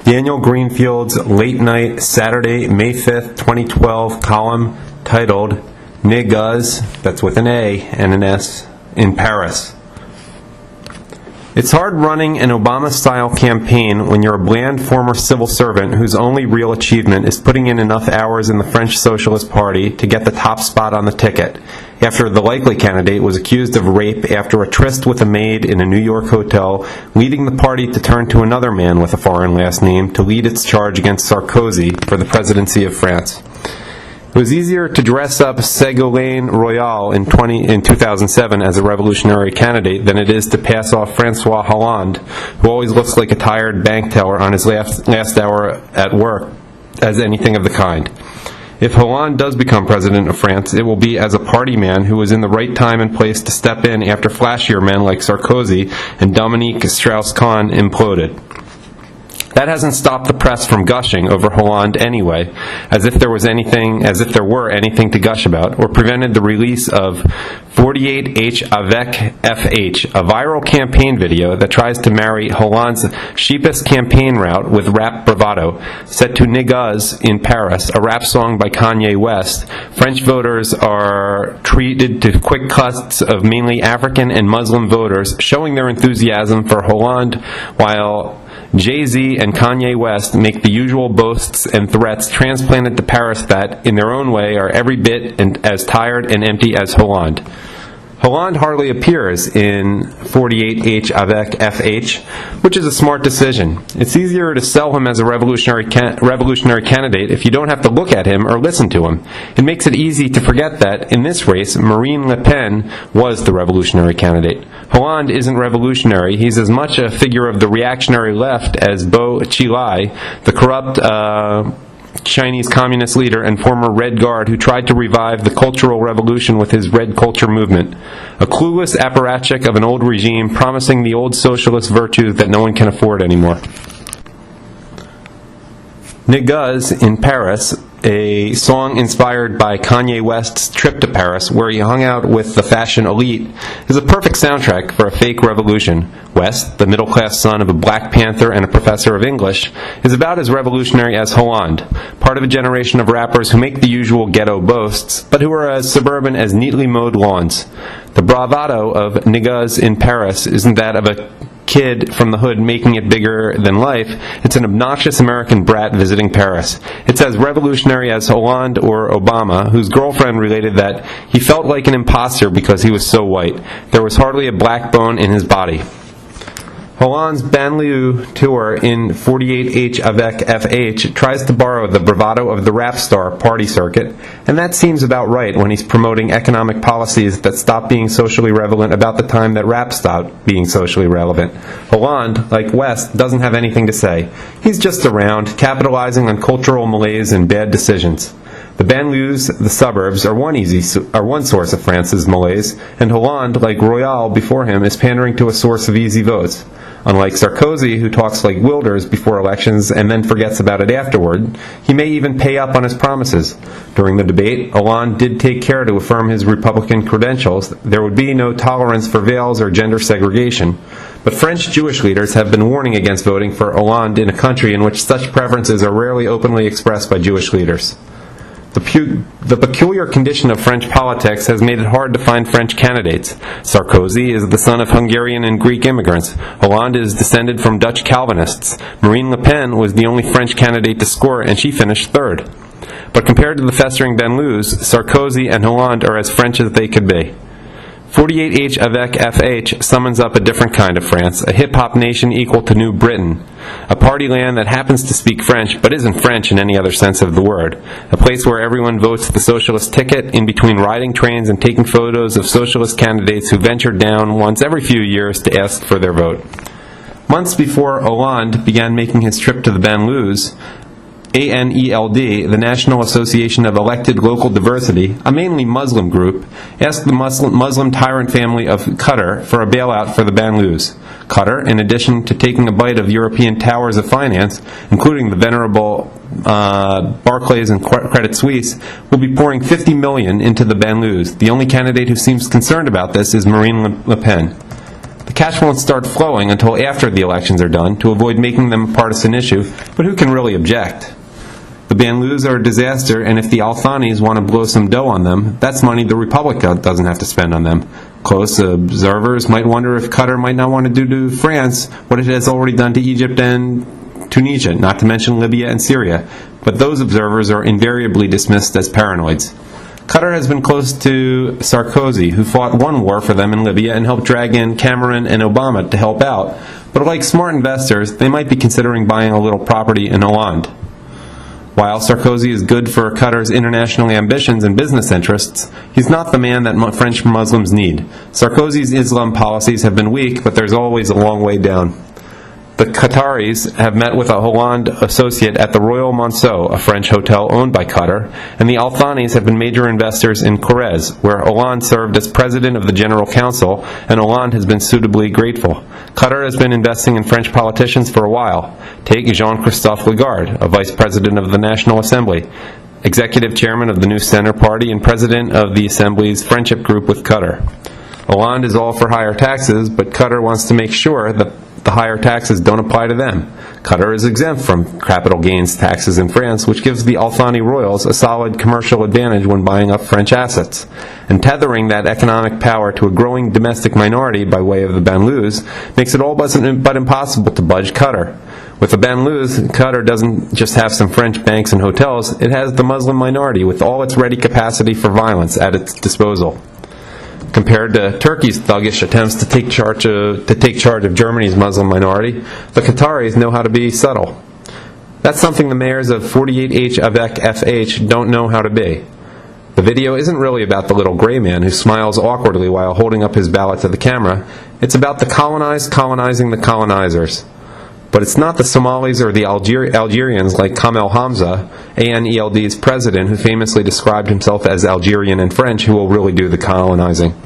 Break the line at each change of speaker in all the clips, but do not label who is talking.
Daniel Greenfield's late-night Saturday, May 5th, 2012 column titled "Niggas," that's with an A and an S, in Paris. It's hard running an Obama-style campaign when you're a bland former civil servant whose only real achievement is putting in enough hours in the French Socialist Party to get the top spot on the ticket, after the likely candidate was accused of rape after a tryst with a maid in a New York hotel, leading the party to turn to another man with a foreign last name to lead its charge against Sarkozy for the presidency of France. It was easier to dress up Ségolène Royal in 2007 as a revolutionary candidate than it is to pass off Francois Hollande, who always looks like a tired bank teller on his last hour at work, as anything of the kind. If Hollande does become president of France, it will be as a party man who was in the right time and place to step in after flashier men like Sarkozy and Dominique Strauss-Kahn imploded. That hasn't stopped the press from gushing over Hollande anyway, as if there were anything to gush about, or prevented the release of 48H avec FH, a viral campaign video that tries to marry Hollande's sheepish campaign route with rap bravado. Set to Niggas in Paris, a rap song by Kanye West, French voters are treated to quick cuts of mainly African and Muslim voters showing their enthusiasm for Hollande, while Jay-Z and Kanye West make the usual boasts and threats transplanted to Paris that, in their own way, are every bit as tired and empty as Hollande. Hollande hardly appears in 48H avec FH, which is a smart decision. It's easier to sell him as a revolutionary candidate if you don't have to look at him or listen to him. It makes it easy to forget that, in this race, Marine Le Pen was the revolutionary candidate. Hollande isn't revolutionary. He's as much a figure of the reactionary left as Bo Xilai, the corrupt Chinese communist leader and former Red Guard who tried to revive the Cultural Revolution with his Red Culture movement. A clueless apparatchik of an old regime promising the old socialist virtues that no one can afford anymore. Niggas in Paris, a song inspired by Kanye West's trip to Paris, where he hung out with the fashion elite, is a perfect soundtrack for a fake revolution. West, the middle-class son of a Black Panther and a professor of English, is about as revolutionary as Hollande, part of a generation of rappers who make the usual ghetto boasts, but who are as suburban as neatly mowed lawns. The bravado of Niggas in Paris isn't that of a kid from the hood making it bigger than life. It's an obnoxious American brat visiting Paris. It's as revolutionary as Hollande or Obama, whose girlfriend related that he felt like an imposter because he was so white. There was hardly a black bone in his body. Hollande's banlieue tour in 48H avec FH tries to borrow the bravado of the rap star party circuit, and that seems about right when he's promoting economic policies that stop being socially relevant about the time that rap stopped being socially relevant. Hollande, like West, doesn't have anything to say. He's just around, capitalizing on cultural malaise and bad decisions. The banlieues, the suburbs, are one source of France's malaise, and Hollande, like Royal before him, is pandering to a source of easy votes. Unlike Sarkozy, who talks like Wilders before elections and then forgets about it afterward, he may even pay up on his promises. During the debate, Hollande did take care to affirm his Republican credentials. There would be no tolerance for veils or gender segregation. But French Jewish leaders have been warning against voting for Hollande in a country in which such preferences are rarely openly expressed by Jewish leaders. The peculiar condition of French politics has made it hard to find French candidates. Sarkozy is the son of Hungarian and Greek immigrants. Hollande is descended from Dutch Calvinists. Marine Le Pen was the only French candidate to score, and she finished third. But compared to the festering banlieues, Sarkozy and Hollande are as French as they could be. 48H avec FH summons up a different kind of France, a hip-hop nation equal to New Britain, a party land that happens to speak French but isn't French in any other sense of the word, a place where everyone votes the socialist ticket in between riding trains and taking photos of socialist candidates who venture down once every few years to ask for their vote. Months before Hollande began making his trip to the banlieues, ANELD, the National Association of Elected Local Diversity, a mainly Muslim group, asked the Muslim tyrant family of Qatar for a bailout for the banlieues. Qatar, in addition to taking a bite of European towers of finance, including the venerable Barclays and Credit Suisse, will be pouring $50 million into the banlieues. The only candidate who seems concerned about this is Marine Le Pen. The cash won't start flowing until after the elections are done to avoid making them a partisan issue, but who can really object? The Banlieus are a disaster, and if the Al-Thanis want to blow some dough on them, that's money the Republic doesn't have to spend on them. Close observers might wonder if Qatar might not want to do to France what it has already done to Egypt and Tunisia, not to mention Libya and Syria, but those observers are invariably dismissed as paranoids. Qatar has been close to Sarkozy, who fought one war for them in Libya and helped drag in Cameron and Obama to help out, but like smart investors, they might be considering buying a little property in Hollande. While Sarkozy is good for Qatar's international ambitions and business interests, he's not the man that French Muslims need. Sarkozy's Islam policies have been weak, but there's always a long way down. The Qataris have met with a Hollande associate at the Royal Monceau, a French hotel owned by Qatar, and the Al-Thanis have been major investors in Corrèze, where Hollande served as president of the General Council, and Hollande has been suitably grateful. Qatar has been investing in French politicians for a while. Take Jean-Christophe Lagarde, a vice president of the National Assembly, executive chairman of the New Centre Party, and president of the Assembly's friendship group with Qatar. Hollande is all for higher taxes, but Qatar wants to make sure that the higher taxes don't apply to them. Qatar is exempt from capital gains taxes in France, which gives the Al-Thani royals a solid commercial advantage when buying up French assets. And tethering that economic power to a growing domestic minority by way of the Banlieus makes it all but impossible to budge Qatar. With the Banlieus, Qatar doesn't just have some French banks and hotels, it has the Muslim minority with all its ready capacity for violence at its disposal. Compared to Turkey's thuggish attempts to take charge of Germany's Muslim minority, the Qataris know how to be subtle. That's something the mayors of 48H avec FH don't know how to be. The video isn't really about the little gray man who smiles awkwardly while holding up his ballot to the camera. It's about the colonized colonizing the colonizers. But it's not the Somalis or the Algerians like Kamel Hamza, ANELD's president, who famously described himself as Algerian and French, who will really do the colonizing.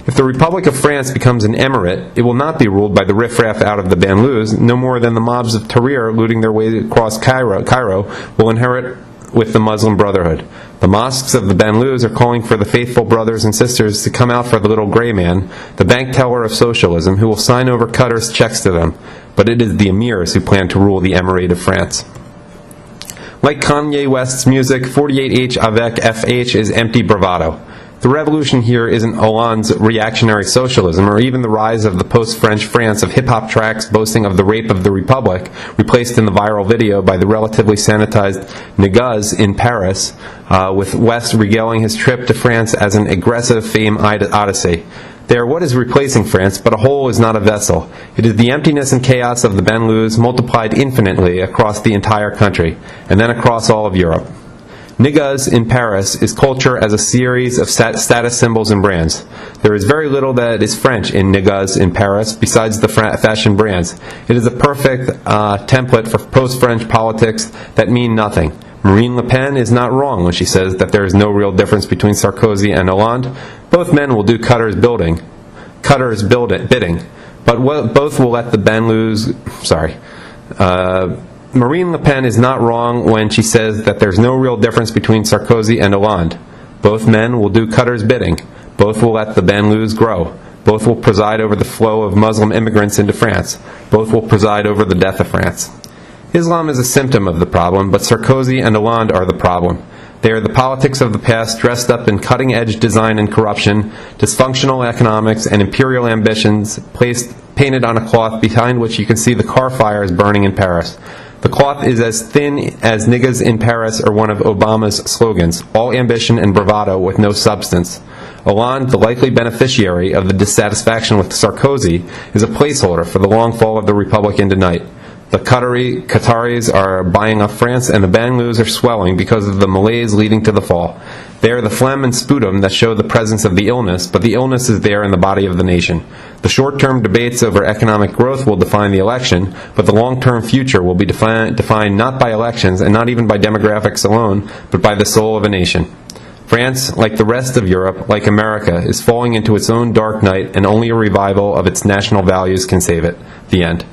If the Republic of France becomes an emirate, it will not be ruled by the riffraff out of the Banlieus, no more than the mobs of Tahrir looting their way across Cairo will inherit with the Muslim Brotherhood. The mosques of the Banlieus are calling for the faithful brothers and sisters to come out for the little gray man, the bank teller of socialism, who will sign over Qatar's checks to them. But it is the emirs who plan to rule the Emirate of France. Like Kanye West's music, 48H avec FH is empty bravado. The revolution here isn't Hollande's reactionary socialism or even the rise of the post-French France of hip-hop tracks boasting of the rape of the Republic, replaced in the viral video by the relatively sanitized niggas in Paris, with West regaling his trip to France as an aggressive fame odyssey. They are what is replacing France, but a whole is not a vessel. It is the emptiness and chaos of the Banlieus multiplied infinitely across the entire country, and then across all of Europe. Niggas in Paris is culture as a series of status symbols and brands. There is very little that is French in Niggas in Paris besides the fashion brands. It is a perfect template for post-French politics that mean nothing. Marine Le Pen is not wrong when she says that there is no real difference between Sarkozy and Hollande. Both men will do Qatar's bidding, but both will let the Banlieus. Marine Le Pen is not wrong when she says that there's no real difference between Sarkozy and Hollande. Both men will do Qatar's bidding. Both will let the Banlieus grow. Both will preside over the flow of Muslim immigrants into France. Both will preside over the death of France. Islam is a symptom of the problem, but Sarkozy and Hollande are the problem. They are the politics of the past dressed up in cutting-edge design and corruption, dysfunctional economics, and imperial ambitions painted on a cloth behind which you can see the car fires burning in Paris. The cloth is as thin as niggas in Paris or one of Obama's slogans, all ambition and bravado with no substance. Hollande, the likely beneficiary of the dissatisfaction with Sarkozy, is a placeholder for the long fall of the Republic into night. The Qataris are buying up France, and the Banlieus are swelling because of the malaise leading to the fall. They are the phlegm and sputum that show the presence of the illness, but the illness is there in the body of the nation. The short-term debates over economic growth will define the election, but the long-term future will be defined not by elections and not even by demographics alone, but by the soul of a nation. France, like the rest of Europe, like America, is falling into its own dark night, and only a revival of its national values can save it. The end.